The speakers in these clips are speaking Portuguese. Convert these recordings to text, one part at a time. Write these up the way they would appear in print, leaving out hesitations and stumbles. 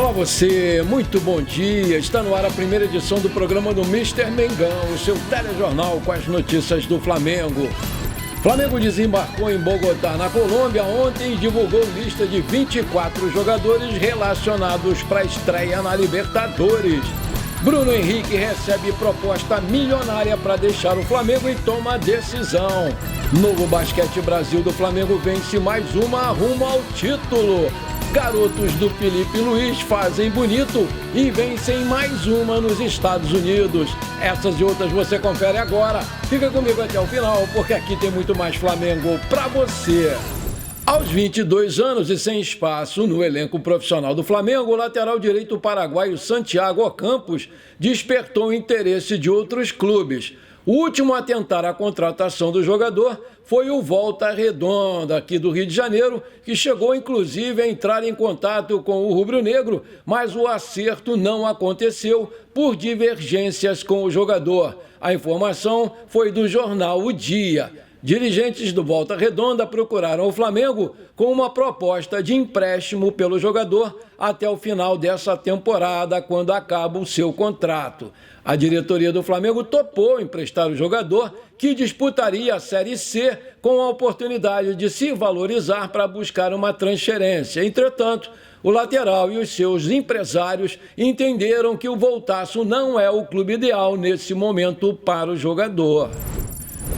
Olá você, muito bom dia. Está no ar a primeira edição do programa do Mister Mengão, o seu telejornal com as notícias do Flamengo. Flamengo desembarcou em Bogotá, na Colômbia, ontem e divulgou lista de 24 jogadores relacionados para a estreia na Libertadores. Bruno Henrique recebe proposta milionária para deixar o Flamengo e toma decisão. Novo Basquete Brasil do Flamengo vence mais uma rumo ao título. Garotos do Felipe Luiz fazem bonito e vencem mais uma nos Estados Unidos. Essas e outras você confere agora. Fica comigo até o final, porque aqui tem muito mais Flamengo pra você. Aos 22 anos e sem espaço no elenco profissional do Flamengo, o lateral direito paraguaio Santiago Ocampos despertou o interesse de outros clubes. O último a tentar a contratação do jogador foi o Volta Redonda, aqui do Rio de Janeiro, que chegou inclusive a entrar em contato com o rubro-negro, mas o acerto não aconteceu por divergências com o jogador. A informação foi do jornal O Dia. Dirigentes do Volta Redonda procuraram o Flamengo com uma proposta de empréstimo pelo jogador até o final dessa temporada, quando acaba o seu contrato. A diretoria do Flamengo topou emprestar o jogador, que disputaria a Série C com a oportunidade de se valorizar para buscar uma transferência. Entretanto, o lateral e os seus empresários entenderam que o Voltaço não é o clube ideal nesse momento para o jogador.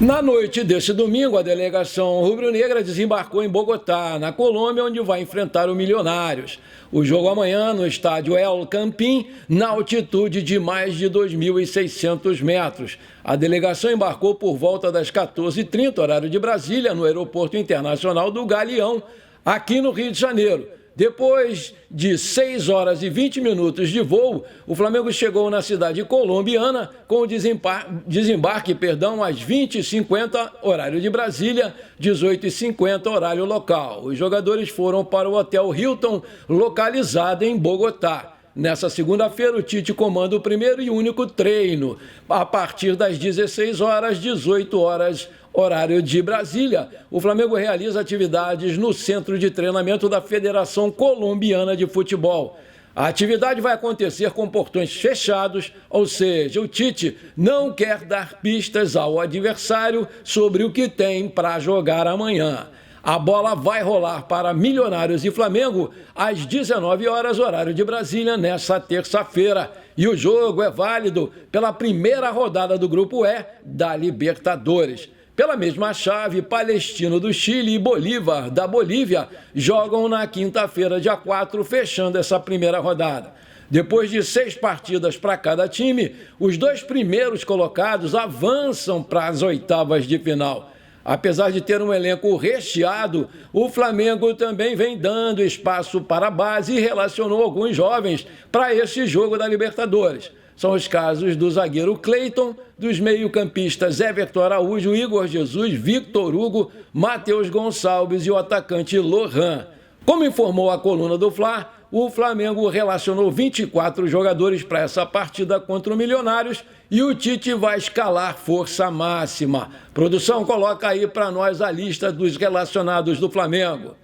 Na noite desse domingo, a delegação rubro-negra desembarcou em Bogotá, na Colômbia, onde vai enfrentar o Milionários. O jogo amanhã no estádio El Campín, na altitude de mais de 2.600 metros. A delegação embarcou por volta das 14h30, horário de Brasília, no Aeroporto Internacional do Galeão, aqui no Rio de Janeiro. Depois de 6 horas e 20 minutos de voo, o Flamengo chegou na cidade colombiana com o desembarque às 20h50, horário de Brasília, 18h50, horário local. Os jogadores foram para o Hotel Hilton, localizado em Bogotá. Nessa segunda-feira, o Tite comanda o primeiro e único treino, a partir das 16 horas, 18 horas, horário de Brasília. O Flamengo realiza atividades no centro de treinamento da Federação Colombiana de Futebol. A atividade vai acontecer com portões fechados, ou seja, o Tite não quer dar pistas ao adversário sobre o que tem para jogar amanhã. A bola vai rolar para Milionários e Flamengo às 19 horas, horário de Brasília, nesta terça-feira. E o jogo é válido pela primeira rodada do Grupo E da Libertadores. Pela mesma chave, Palestino do Chile e Bolívar da Bolívia jogam na quinta-feira, dia 4, fechando essa primeira rodada. Depois de 6 partidas para cada time, os 2 primeiros colocados avançam para as oitavas de final. Apesar de ter um elenco recheado, o Flamengo também vem dando espaço para a base e relacionou alguns jovens para esse jogo da Libertadores. São os casos do zagueiro Cleiton, dos meio-campistas Everton Araújo, Igor Jesus, Victor Hugo, Matheus Gonçalves e o atacante Lohan. Como informou a coluna do Fla, o Flamengo relacionou 24 jogadores para essa partida contra o Milionários e o Tite vai escalar força máxima. Produção, coloca aí para nós a lista dos relacionados do Flamengo.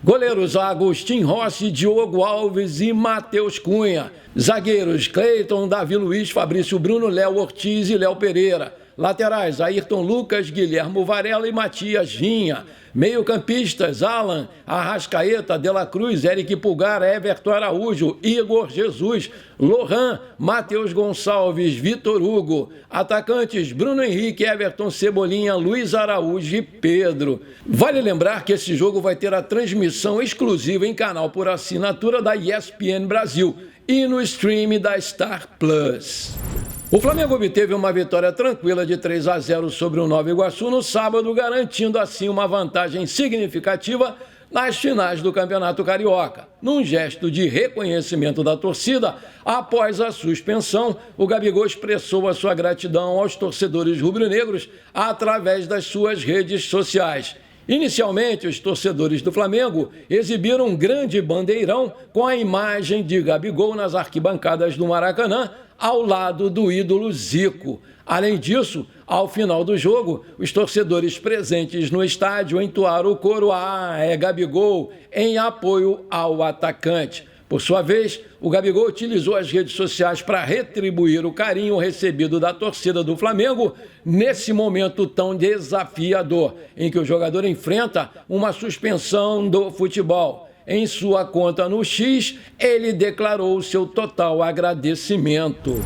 Goleiros Agostinho Rossi, Diogo Alves e Matheus Cunha. Zagueiros Cleiton, Davi Luiz, Fabrício Bruno, Léo Ortiz e Léo Pereira. Laterais Ayrton Lucas, Guilhermo Varela e Matias Vinha. Meio-campistas Alan, Arrascaeta, De La Cruz, Eric Pulgar, Everton Araújo, Igor Jesus, Lohan, Matheus Gonçalves, Vitor Hugo. Atacantes Bruno Henrique, Everton Cebolinha, Luiz Araújo e Pedro. Vale lembrar que esse jogo vai ter a transmissão exclusiva em canal por assinatura da ESPN Brasil e no stream da Star Plus. O Flamengo obteve uma vitória tranquila de 3-0 sobre o Nova Iguaçu no sábado, garantindo assim uma vantagem significativa nas finais do Campeonato Carioca. Num gesto de reconhecimento da torcida, após a suspensão, o Gabigol expressou a sua gratidão aos torcedores rubro-negros através das suas redes sociais. Inicialmente, os torcedores do Flamengo exibiram um grande bandeirão com a imagem de Gabigol nas arquibancadas do Maracanã, ao lado do ídolo Zico. Além disso, ao final do jogo, os torcedores presentes no estádio entoaram o coro "Ah, é Gabigol", em apoio ao atacante. Por sua vez, o Gabigol utilizou as redes sociais para retribuir o carinho recebido da torcida do Flamengo nesse momento tão desafiador, em que o jogador enfrenta uma suspensão do futebol. Em sua conta no X, ele declarou seu total agradecimento.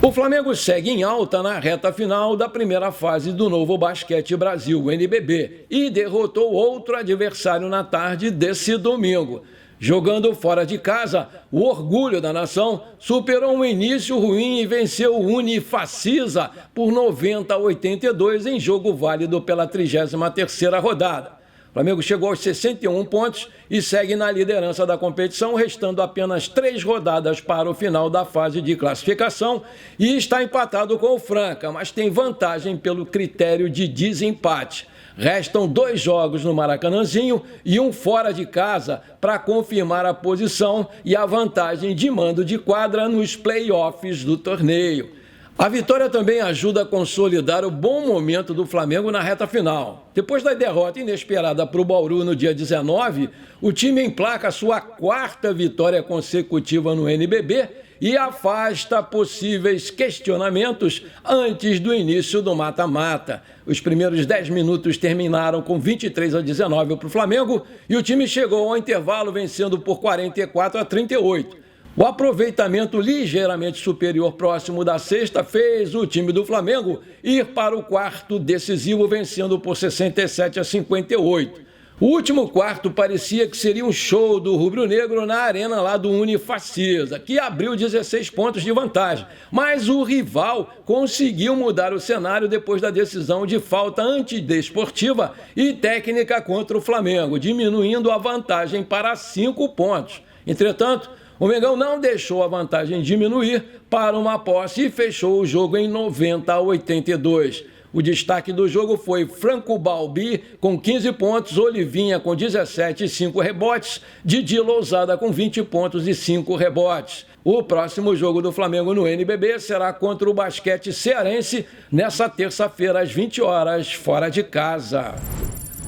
O Flamengo segue em alta na reta final da primeira fase do Novo Basquete Brasil, o NBB, e derrotou outro adversário na tarde desse domingo. Jogando fora de casa, o orgulho da nação superou um início ruim e venceu o Unifacisa por 90-82 em jogo válido pela 33ª rodada. O Flamengo chegou aos 61 pontos e segue na liderança da competição, restando apenas 3 rodadas para o final da fase de classificação e está empatado com o Franca, mas tem vantagem pelo critério de desempate. Restam 2 jogos no Maracanãzinho e um fora de casa para confirmar a posição e a vantagem de mando de quadra nos play-offs do torneio. A vitória também ajuda a consolidar o bom momento do Flamengo na reta final. Depois da derrota inesperada para o Bauru no dia 19, o time emplaca sua 4ª vitória consecutiva no NBB e afasta possíveis questionamentos antes do início do mata-mata. Os primeiros 10 minutos terminaram com 23-19 para o Flamengo e o time chegou ao intervalo vencendo por 44-38. O aproveitamento ligeiramente superior próximo da sexta fez o time do Flamengo ir para o quarto decisivo, vencendo por 67-58. O último quarto parecia que seria um show do rubro-negro na arena lá do Unifacisa, que abriu 16 pontos de vantagem. Mas o rival conseguiu mudar o cenário depois da decisão de falta antidesportiva e técnica contra o Flamengo, diminuindo a vantagem para 5 pontos. Entretanto, o Mengão não deixou a vantagem diminuir para uma posse e fechou o jogo em 90-82. O destaque do jogo foi Franco Balbi com 15 pontos, Olivinha com 17 e 5 rebotes, Didi Lousada com 20 pontos e 5 rebotes. O próximo jogo do Flamengo no NBB será contra o Basquete Cearense nessa terça-feira às 20 horas, fora de casa.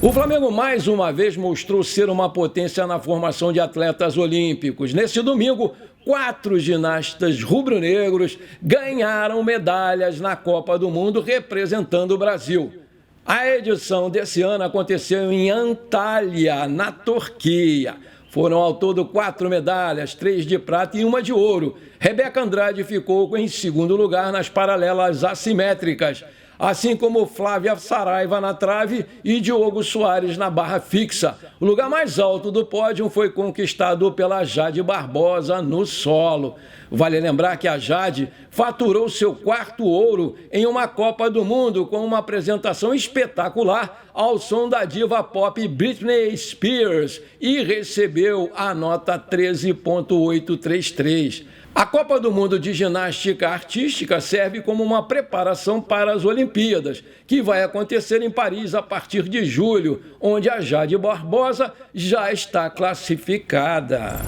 O Flamengo mais uma vez mostrou ser uma potência na formação de atletas olímpicos. Nesse domingo, 4 ginastas rubro-negros ganharam medalhas na Copa do Mundo representando o Brasil. A edição desse ano aconteceu em Antalya, na Turquia. Foram ao todo 4 medalhas, 3 de prata e 1 de ouro. Rebeca Andrade ficou em segundo lugar nas paralelas assimétricas, assim como Flávia Saraiva na trave e Diogo Soares na barra fixa. O lugar mais alto do pódio foi conquistado pela Jade Barbosa no solo. Vale lembrar que a Jade faturou seu 4º ouro em uma Copa do Mundo com uma apresentação espetacular ao som da diva pop Britney Spears e recebeu a nota 13.833. A Copa do Mundo de Ginástica Artística serve como uma preparação para as Olimpíadas, que vai acontecer em Paris a partir de julho, onde a Jade Barbosa já está classificada.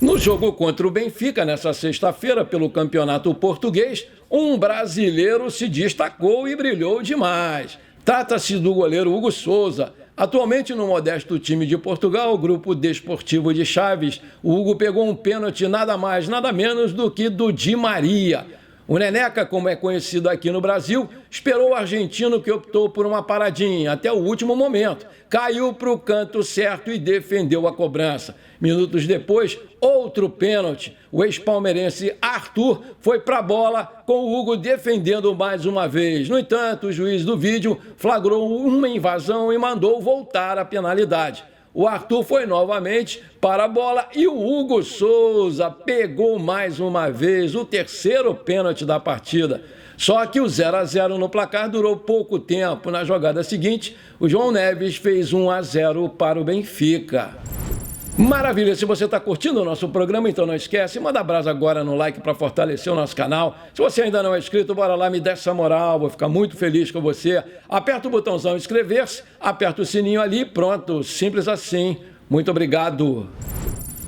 No jogo contra o Benfica, nessa sexta-feira, pelo Campeonato Português, um brasileiro se destacou e brilhou demais. Trata-se do goleiro Hugo Souza. Atualmente no modesto time de Portugal, o Grupo Desportivo de Chaves, o Hugo pegou um pênalti nada mais, nada menos do que do Di Maria. O Neneca, como é conhecido aqui no Brasil, esperou o argentino que optou por uma paradinha até o último momento. Caiu para o canto certo e defendeu a cobrança. Minutos depois, outro pênalti. O ex-palmeirense Arthur foi para a bola com o Hugo defendendo mais uma vez. No entanto, o juiz do vídeo flagrou uma invasão e mandou voltar a penalidade. O Arthur foi novamente para a bola e o Hugo Souza pegou mais uma vez o 3º pênalti da partida. Só que o 0-0 no placar durou pouco tempo. Na jogada seguinte, o João Neves fez 1-0 para o Benfica. Maravilha, se você está curtindo o nosso programa, então não esquece, manda brasa agora no like para fortalecer o nosso canal. Se você ainda não é inscrito, bora lá, me dá essa moral, vou ficar muito feliz com você. Aperta o botãozão inscrever-se, aperta o sininho ali, pronto, simples assim. Muito obrigado.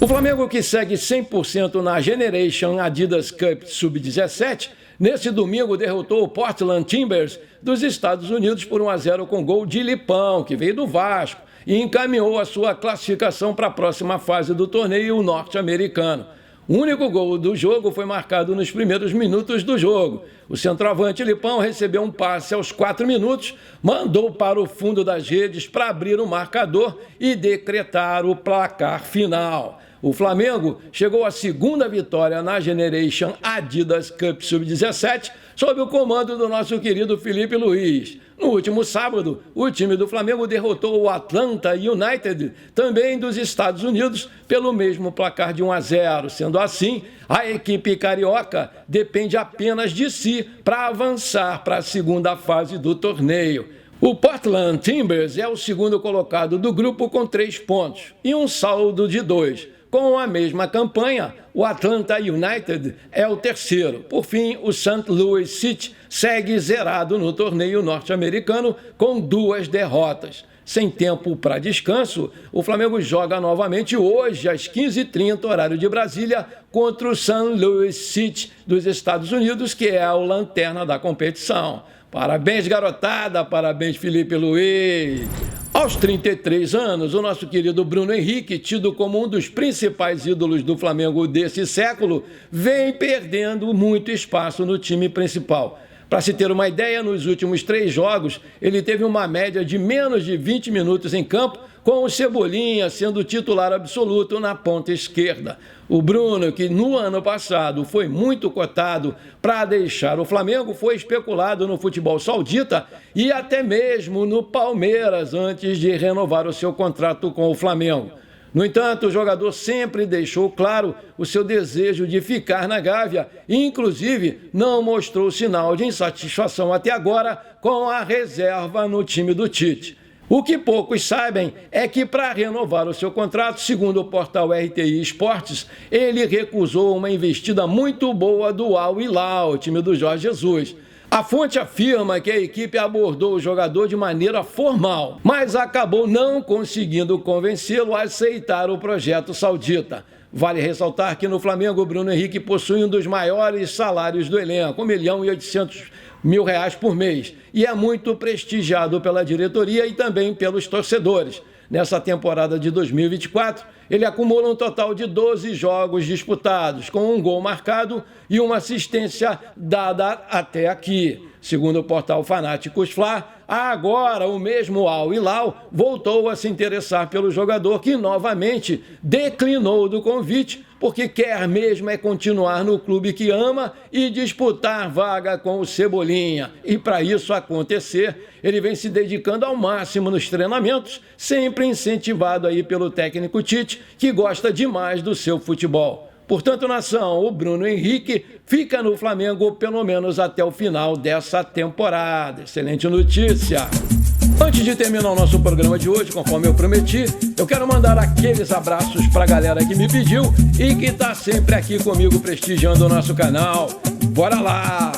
O Flamengo, que segue 100% na Generation Adidas Cup Sub-17, nesse domingo derrotou o Portland Timbers dos Estados Unidos por 1-0 com gol de Lipão, que veio do Vasco, e encaminhou a sua classificação para a próxima fase do torneio norte-americano. O único gol do jogo foi marcado nos primeiros minutos do jogo. O centroavante Lipão recebeu um passe aos 4 minutos, mandou para o fundo das redes para abrir o marcador e decretar o placar final. O Flamengo chegou à segunda vitória na Generation Adidas Cup Sub-17 sob o comando do nosso querido Felipe Luiz. No último sábado, o time do Flamengo derrotou o Atlanta United, também dos Estados Unidos, pelo mesmo placar de 1-0. Sendo assim, a equipe carioca depende apenas de si para avançar para a segunda fase do torneio. O Portland Timbers é o segundo colocado do grupo com 3 pontos e um saldo de 2. Com a mesma campanha, o Atlanta United é o terceiro. Por fim, o St. Louis City segue zerado no torneio norte-americano com 2 derrotas. Sem tempo para descanso, o Flamengo joga novamente hoje às 15h30, horário de Brasília, contra o St. Louis City dos Estados Unidos, que é o lanterna da competição. Parabéns, garotada, parabéns, Felipe Luiz. Aos 33 anos, o nosso querido Bruno Henrique, tido como um dos principais ídolos do Flamengo desse século, vem perdendo muito espaço no time principal. Para se ter uma ideia, nos últimos 3 jogos, ele teve uma média de menos de 20 minutos em campo, com o Cebolinha sendo titular absoluto na ponta esquerda. O Bruno, que no ano passado foi muito cotado para deixar o Flamengo, foi especulado no futebol saudita e até mesmo no Palmeiras antes de renovar o seu contrato com o Flamengo. No entanto, o jogador sempre deixou claro o seu desejo de ficar na Gávea e, inclusive, não mostrou sinal de insatisfação até agora com a reserva no time do Tite. O que poucos sabem é que, para renovar o seu contrato, segundo o portal RTI Esportes, ele recusou uma investida muito boa do Al Hilal, o time do Jorge Jesus. A fonte afirma que a equipe abordou o jogador de maneira formal, mas acabou não conseguindo convencê-lo a aceitar o projeto saudita. Vale ressaltar que no Flamengo, o Bruno Henrique possui um dos maiores salários do elenco, R$1.800.000 por mês, e é muito prestigiado pela diretoria e também pelos torcedores. Nessa temporada de 2024, ele acumula um total de 12 jogos disputados, com um gol marcado e uma assistência dada até aqui. Segundo o portal Fanáticos Fla, agora o mesmo Al Hilal voltou a se interessar pelo jogador, que novamente declinou do convite, porque quer mesmo é continuar no clube que ama e disputar vaga com o Cebolinha. E para isso acontecer, ele vem se dedicando ao máximo nos treinamentos, sempre incentivado aí pelo técnico Tite, que gosta demais do seu futebol. Portanto, nação, o Bruno Henrique fica no Flamengo pelo menos até o final dessa temporada. Excelente notícia! Antes de terminar o nosso programa de hoje, conforme eu prometi, eu quero mandar aqueles abraços para a galera que me pediu e que está sempre aqui comigo prestigiando o nosso canal. Bora lá!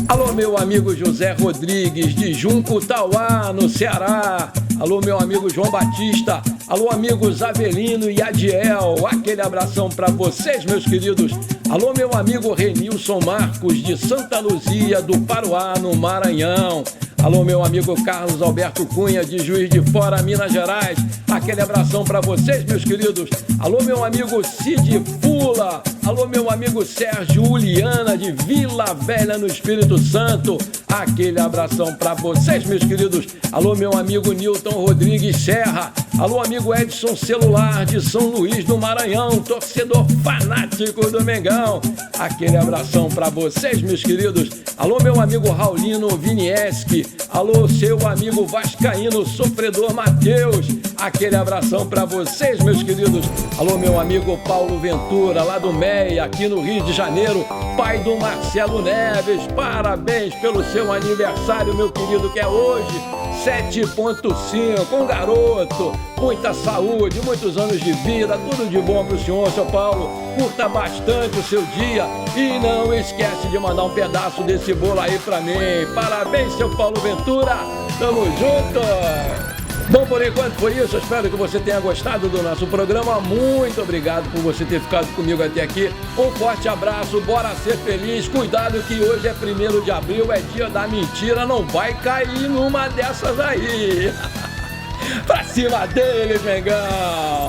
Alô, meu amigo José Rodrigues, de Junco Tauá, no Ceará. Alô, meu amigo João Batista. Alô, amigos Avelino e Adiel. Aquele abração para vocês, meus queridos. Alô, meu amigo Renilson Marcos, de Santa Luzia, do Paruá, no Maranhão. Alô, meu amigo Carlos Alberto Cunha, de Juiz de Fora, Minas Gerais. Aquele abração para vocês, meus queridos. Alô, meu amigo Cid Fula. Alô, meu amigo Sérgio Uliana, de Vila Velha, no Espírito Santo. Aquele abração para vocês, meus queridos. Alô, meu amigo Nilton Rodrigues Serra. Alô, amigo Edson Celular, de São Luís do Maranhão, torcedor fanático do Mengão. Aquele abração para vocês, meus queridos. Alô, meu amigo Raulino Vinieski. Alô, seu amigo vascaíno sofredor Matheus. Aquele abração para vocês, meus queridos. Alô, meu amigo Paulo Ventura, lá do MEI, aqui no Rio de Janeiro, pai do Marcelo Neves. Parabéns pelo seu aniversário, meu querido, que é hoje, 7.5, um garoto. Muita saúde, muitos anos de vida, tudo de bom pro senhor, seu Paulo. Curta bastante o seu dia e não esquece de mandar um pedaço desse bolo aí pra mim. Parabéns, seu Paulo Ventura. Tamo junto! Bom, por enquanto foi isso. Eu espero que você tenha gostado do nosso programa. Muito obrigado por você ter ficado comigo até aqui. Um forte abraço, bora ser feliz. Cuidado que hoje é 1º de abril, é dia da mentira. Não vai cair numa dessas aí. Pra cima deles, Mengão!